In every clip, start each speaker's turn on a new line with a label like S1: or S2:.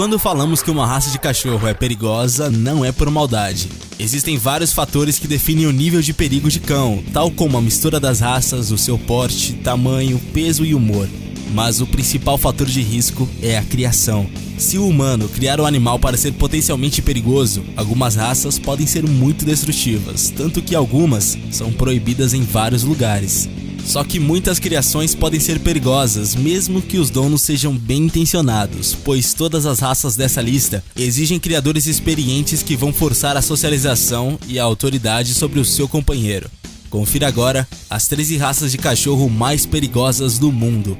S1: Quando falamos que uma raça de cachorro é perigosa, não é por maldade. Existem vários fatores que definem o nível de perigo de cão, tal como a mistura das raças, o seu porte, tamanho, peso e humor. Mas o principal fator de risco é a criação. Se o humano criar um animal para ser potencialmente perigoso, algumas raças podem ser muito destrutivas, tanto que algumas são proibidas em vários lugares. Só que muitas criações podem ser perigosas, mesmo que os donos sejam bem intencionados, pois todas as raças dessa lista exigem criadores experientes que vão forçar a socialização e a autoridade sobre o seu companheiro. Confira agora as 13 raças de cachorro mais perigosas do mundo.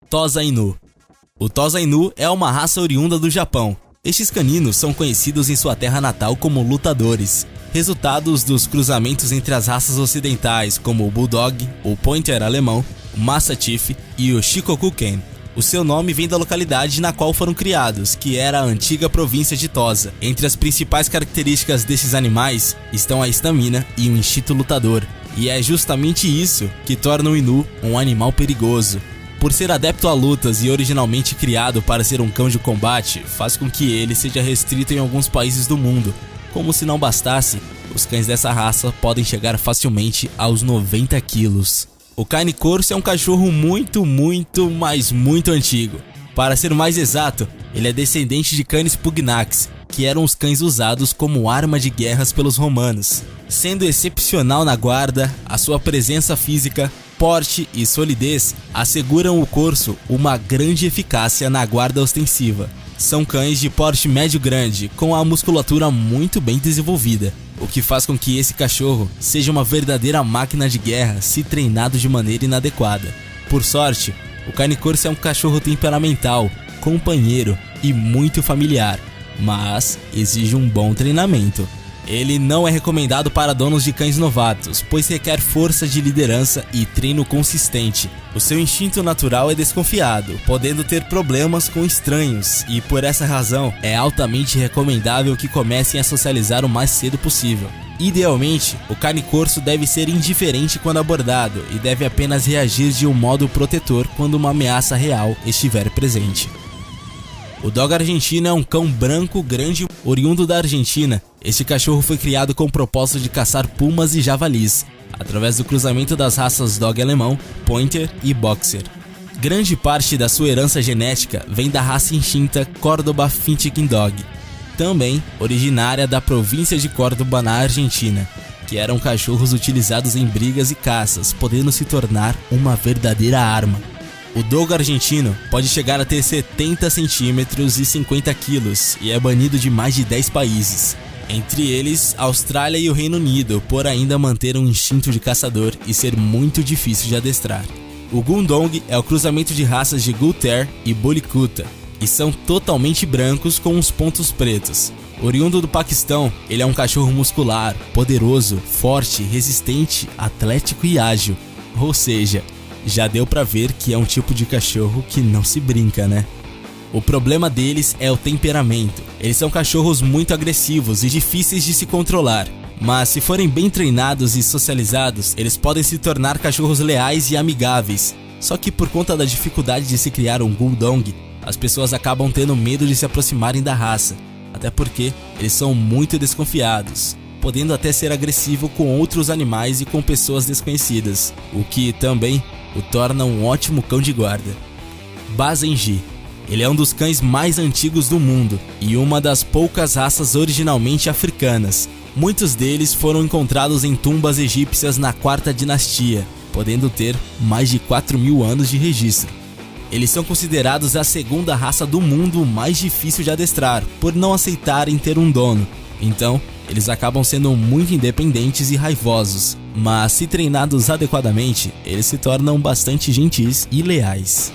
S1: Tosa Inu. O Tosa Inu é uma raça oriunda do Japão. Estes caninos são conhecidos em sua terra natal como lutadores, resultados dos cruzamentos entre as raças ocidentais como o Bulldog, o Pointer alemão, o Mastiff e o Shikoku-ken. O seu nome vem da localidade na qual foram criados, que era a antiga província de Tosa. Entre as principais características desses animais estão a estamina e o instinto lutador, e é justamente isso que torna o Inu um animal perigoso. Por ser adepto a lutas e originalmente criado para ser um cão de combate, faz com que ele seja restrito em alguns países do mundo. Como se não bastasse, os cães dessa raça podem chegar facilmente aos 90 quilos. O Cane Corso é um cachorro muito antigo. Para ser mais exato, ele é descendente de Canis Pugnax, que eram os cães usados como arma de guerras pelos romanos. Sendo excepcional na guarda, a sua presença física, porte e solidez asseguram o corso uma grande eficácia na guarda ostensiva. São cães de porte médio-grande, com a musculatura muito bem desenvolvida, o que faz com que esse cachorro seja uma verdadeira máquina de guerra se treinado de maneira inadequada. Por sorte, o Cane Corso é um cachorro temperamental, companheiro e muito familiar, mas exige um bom treinamento. Ele não é recomendado para donos de cães novatos, pois requer força de liderança e treino consistente. O seu instinto natural é desconfiado, podendo ter problemas com estranhos, e por essa razão é altamente recomendável que comecem a socializar o mais cedo possível. Idealmente, o Cane Corso deve ser indiferente quando abordado e deve apenas reagir de um modo protetor quando uma ameaça real estiver presente. O Dog Argentino é um cão branco grande oriundo da Argentina. Este cachorro foi criado com o propósito de caçar pumas e javalis, através do cruzamento das raças Dog alemão, Pointer e Boxer. Grande parte da sua herança genética vem da raça extinta Córdoba Finchkin Dog, também originária da província de Córdoba na Argentina, que eram cachorros utilizados em brigas e caças, podendo se tornar uma verdadeira arma. O Dogo argentino pode chegar a ter 70 centímetros e 50 quilos e é banido de mais de 10 países, entre eles Austrália e o Reino Unido, por ainda manter um instinto de caçador e ser muito difícil de adestrar. O Gundong é o cruzamento de raças de Gull Terrier e Bully Kuta, e são totalmente brancos com uns pontos pretos. Oriundo do Paquistão, ele é um cachorro muscular, poderoso, forte, resistente, atlético e ágil, ou seja, já deu pra ver que é um tipo de cachorro que não se brinca, né? O problema deles é o temperamento. Eles são cachorros muito agressivos e difíceis de se controlar, mas se forem bem treinados e socializados, eles podem se tornar cachorros leais e amigáveis. Só que por conta da dificuldade de se criar um Gundong, as pessoas acabam tendo medo de se aproximarem da raça, até porque eles são muito desconfiados, podendo até ser agressivo com outros animais e com pessoas desconhecidas, o que também o torna um ótimo cão de guarda. Basenji. Ele é um dos cães mais antigos do mundo e uma das poucas raças originalmente africanas. Muitos deles foram encontrados em tumbas egípcias na 4ª dinastia, podendo ter mais de 4.000 anos de registro. Eles são considerados a 2ª raça do mundo mais difícil de adestrar, por não aceitarem ter um dono. Então, eles acabam sendo muito independentes e raivosos, mas se treinados adequadamente, eles se tornam bastante gentis e leais.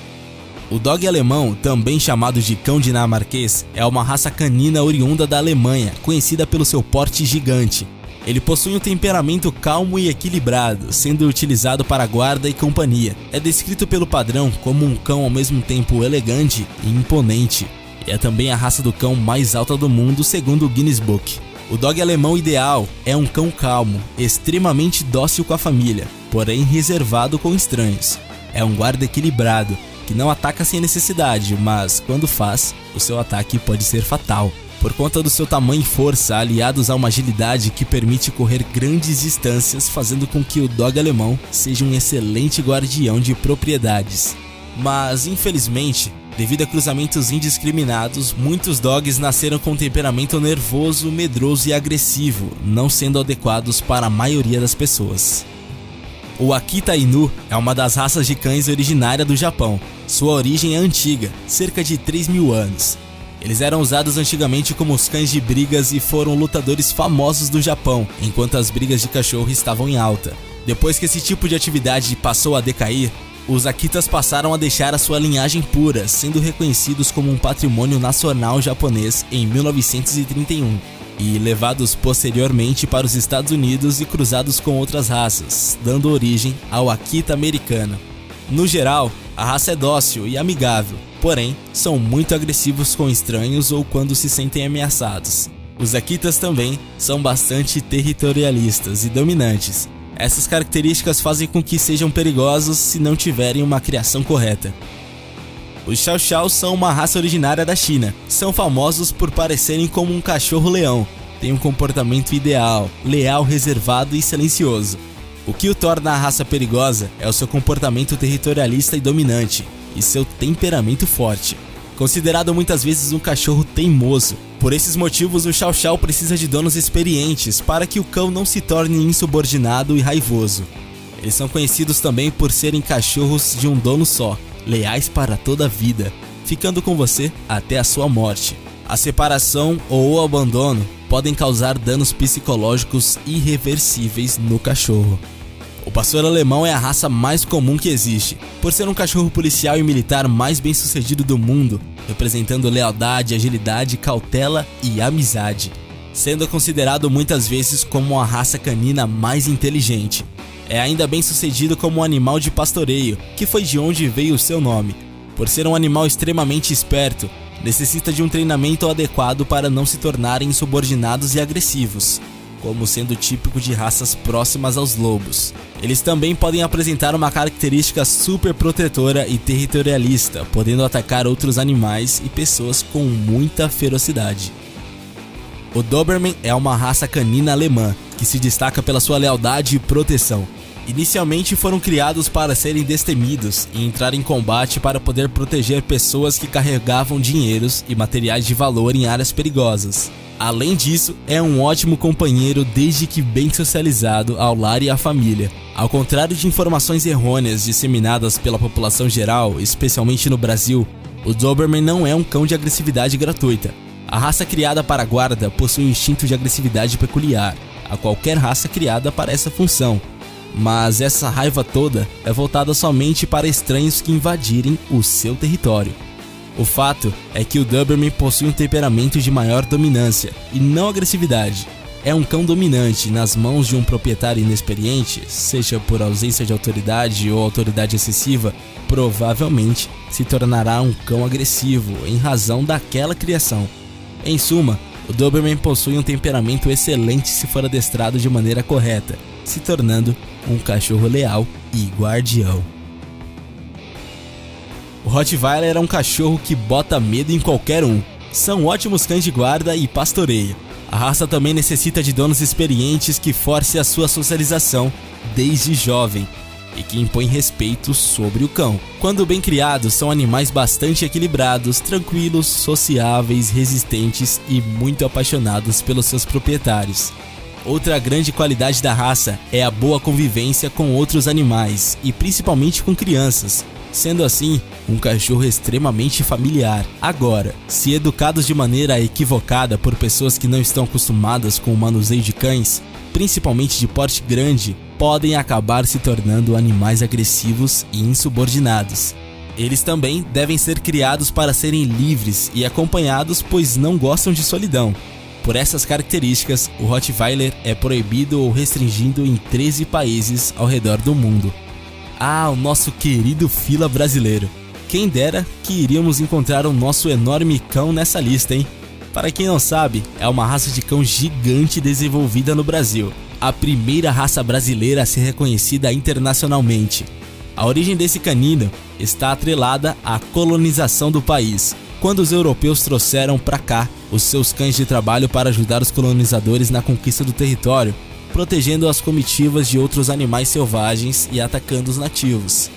S1: O Dog alemão, também chamado de cão dinamarquês, é uma raça canina oriunda da Alemanha, conhecida pelo seu porte gigante. Ele possui um temperamento calmo e equilibrado, sendo utilizado para guarda e companhia. É descrito pelo padrão como um cão ao mesmo tempo elegante e imponente, e é também a raça do cão mais alta do mundo segundo o Guinness Book. O Dog alemão ideal é um cão calmo, extremamente dócil com a família, porém reservado com estranhos. É um guarda equilibrado, que não ataca sem necessidade, mas quando faz, o seu ataque pode ser fatal. Por conta do seu tamanho e força, aliados a uma agilidade que permite correr grandes distâncias, fazendo com que o dog alemão seja um excelente guardião de propriedades. Mas, infelizmente, devido a cruzamentos indiscriminados, muitos dogs nasceram com um temperamento nervoso, medroso e agressivo, não sendo adequados para a maioria das pessoas. O Akita Inu é uma das raças de cães originária do Japão. Sua origem é antiga, cerca de 3.000 anos. Eles eram usados antigamente como os cães de brigas e foram lutadores famosos do Japão, enquanto as brigas de cachorro estavam em alta. Depois que esse tipo de atividade passou a decair, os Akitas passaram a deixar a sua linhagem pura, sendo reconhecidos como um patrimônio nacional japonês em 1931, e levados posteriormente para os Estados Unidos e cruzados com outras raças, dando origem ao Akita americano. No geral, a raça é dócil e amigável, porém, são muito agressivos com estranhos ou quando se sentem ameaçados. Os Akitas também são bastante territorialistas e dominantes. Essas características fazem com que sejam perigosos se não tiverem uma criação correta. Os Chow Chow são uma raça originária da China. São famosos por parecerem como um cachorro-leão. Têm um comportamento ideal, leal, reservado e silencioso. O que o torna a raça perigosa é o seu comportamento territorialista e dominante, e seu temperamento forte. Considerado muitas vezes um cachorro teimoso. Por esses motivos, o Chow Chow precisa de donos experientes para que o cão não se torne insubordinado e raivoso. Eles são conhecidos também por serem cachorros de um dono só, leais para toda a vida, ficando com você até a sua morte. A separação ou o abandono podem causar danos psicológicos irreversíveis no cachorro. O pastor alemão é a raça mais comum que existe, por ser um cachorro policial e militar mais bem sucedido do mundo, representando lealdade, agilidade, cautela e amizade, sendo considerado muitas vezes como a raça canina mais inteligente. É ainda bem sucedido como um animal de pastoreio, que foi de onde veio o seu nome. Por ser um animal extremamente esperto, necessita de um treinamento adequado para não se tornarem insubordinados e agressivos, como sendo típico de raças próximas aos lobos. Eles também podem apresentar uma característica super protetora e territorialista, podendo atacar outros animais e pessoas com muita ferocidade. O Doberman é uma raça canina alemã, que se destaca pela sua lealdade e proteção. Inicialmente foram criados para serem destemidos e entrar em combate para poder proteger pessoas que carregavam dinheiros e materiais de valor em áreas perigosas. Além disso, é um ótimo companheiro desde que bem socializado ao lar e à família. Ao contrário de informações errôneas disseminadas pela população geral, especialmente no Brasil, o Doberman não é um cão de agressividade gratuita. A raça criada para a guarda possui um instinto de agressividade peculiar, a qualquer raça criada para essa função. Mas essa raiva toda é voltada somente para estranhos que invadirem o seu território. O fato é que o Doberman possui um temperamento de maior dominância e não agressividade. É um cão dominante nas mãos de um proprietário inexperiente, seja por ausência de autoridade ou autoridade excessiva, provavelmente se tornará um cão agressivo em razão daquela criação. Em suma, o Doberman possui um temperamento excelente se for adestrado de maneira correta, se tornando um cachorro leal e guardião. O Rottweiler é um cachorro que bota medo em qualquer um. São ótimos cães de guarda e pastoreio. A raça também necessita de donos experientes que forcem a sua socialização desde jovem e que impõem respeito sobre o cão. Quando bem criados, são animais bastante equilibrados, tranquilos, sociáveis, resistentes e muito apaixonados pelos seus proprietários. Outra grande qualidade da raça é a boa convivência com outros animais e principalmente com crianças, sendo assim um cachorro extremamente familiar. Agora, se educados de maneira equivocada por pessoas que não estão acostumadas com o manuseio de cães, principalmente de porte grande, podem acabar se tornando animais agressivos e insubordinados. Eles também devem ser criados para serem livres e acompanhados, pois não gostam de solidão. Por essas características, o Rottweiler é proibido ou restringido em 13 países ao redor do mundo. Ah, o nosso querido fila brasileiro. Quem dera que iríamos encontrar o nosso enorme cão nessa lista, hein? Para quem não sabe, é uma raça de cão gigante desenvolvida no Brasil, a primeira raça brasileira a ser reconhecida internacionalmente. A origem desse canino está atrelada à colonização do país, quando os europeus trouxeram para cá os seus cães de trabalho para ajudar os colonizadores na conquista do território, protegendo as comitivas de outros animais selvagens e atacando os nativos.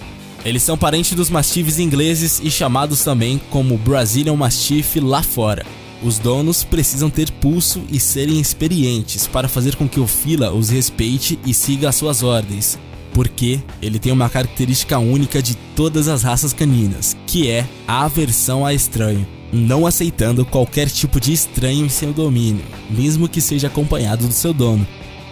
S1: Eles são parentes dos mastifes ingleses e chamados também como Brazilian Mastiff lá fora. Os donos precisam ter pulso e serem experientes para fazer com que o fila os respeite e siga as suas ordens, porque ele tem uma característica única de todas as raças caninas, que é a aversão a estranho, não aceitando qualquer tipo de estranho em seu domínio, mesmo que seja acompanhado do seu dono.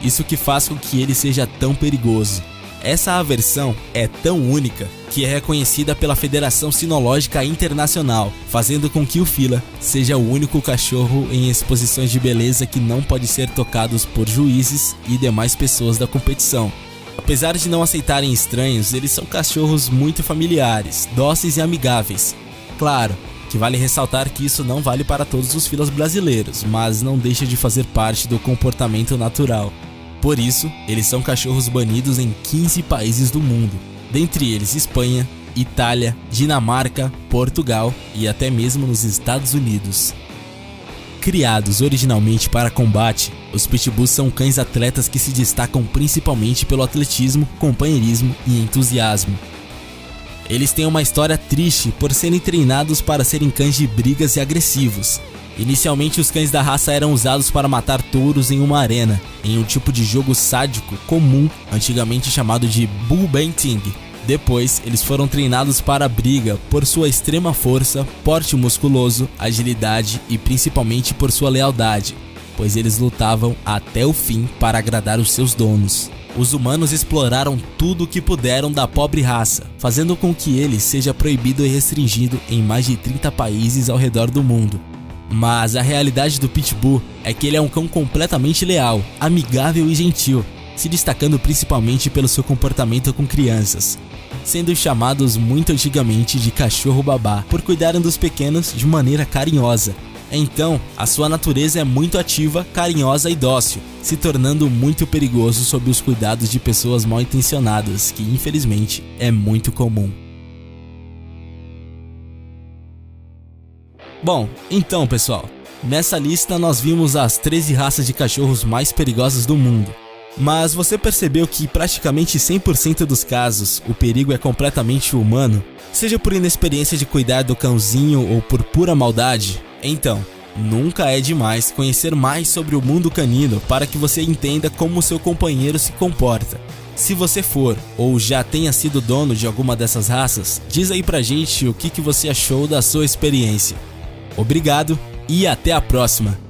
S1: Isso que faz com que ele seja tão perigoso. Essa aversão é tão única que é reconhecida pela Federação Sinológica Internacional, fazendo com que o fila seja o único cachorro em exposições de beleza que não pode ser tocados por juízes e demais pessoas da competição. Apesar de não aceitarem estranhos, eles são cachorros muito familiares, dóceis e amigáveis. Claro que vale ressaltar que isso não vale para todos os filas brasileiros, mas não deixa de fazer parte do comportamento natural. Por isso, eles são cachorros banidos em 15 países do mundo, dentre eles Espanha, Itália, Dinamarca, Portugal e até mesmo nos Estados Unidos. Criados originalmente para combate, os pitbulls são cães atletas que se destacam principalmente pelo atletismo, companheirismo e entusiasmo. Eles têm uma história triste por serem treinados para serem cães de brigas e agressivos. Inicialmente, os cães da raça eram usados para matar touros em uma arena, em um tipo de jogo sádico comum, antigamente chamado de bull baiting. Depois, eles foram treinados para a briga por sua extrema força, porte musculoso, agilidade e principalmente por sua lealdade, pois eles lutavam até o fim para agradar os seus donos. Os humanos exploraram tudo o que puderam da pobre raça, fazendo com que ele seja proibido e restringido em mais de 30 países ao redor do mundo. Mas a realidade do pitbull é que ele é um cão completamente leal, amigável e gentil, se destacando principalmente pelo seu comportamento com crianças, sendo chamados muito antigamente de cachorro babá por cuidarem dos pequenos de maneira carinhosa. Então, a sua natureza é muito ativa, carinhosa e dócil, se tornando muito perigoso sob os cuidados de pessoas mal intencionadas, que infelizmente é muito comum. Bom, então pessoal, nessa lista nós vimos as 13 raças de cachorros mais perigosas do mundo. Mas você percebeu que praticamente 100% dos casos o perigo é completamente humano? Seja por inexperiência de cuidar do cãozinho ou por pura maldade? Então, nunca é demais conhecer mais sobre o mundo canino para que você entenda como seu companheiro se comporta. Se você for ou já tenha sido dono de alguma dessas raças, diz aí pra gente o que você achou da sua experiência. Obrigado e até a próxima!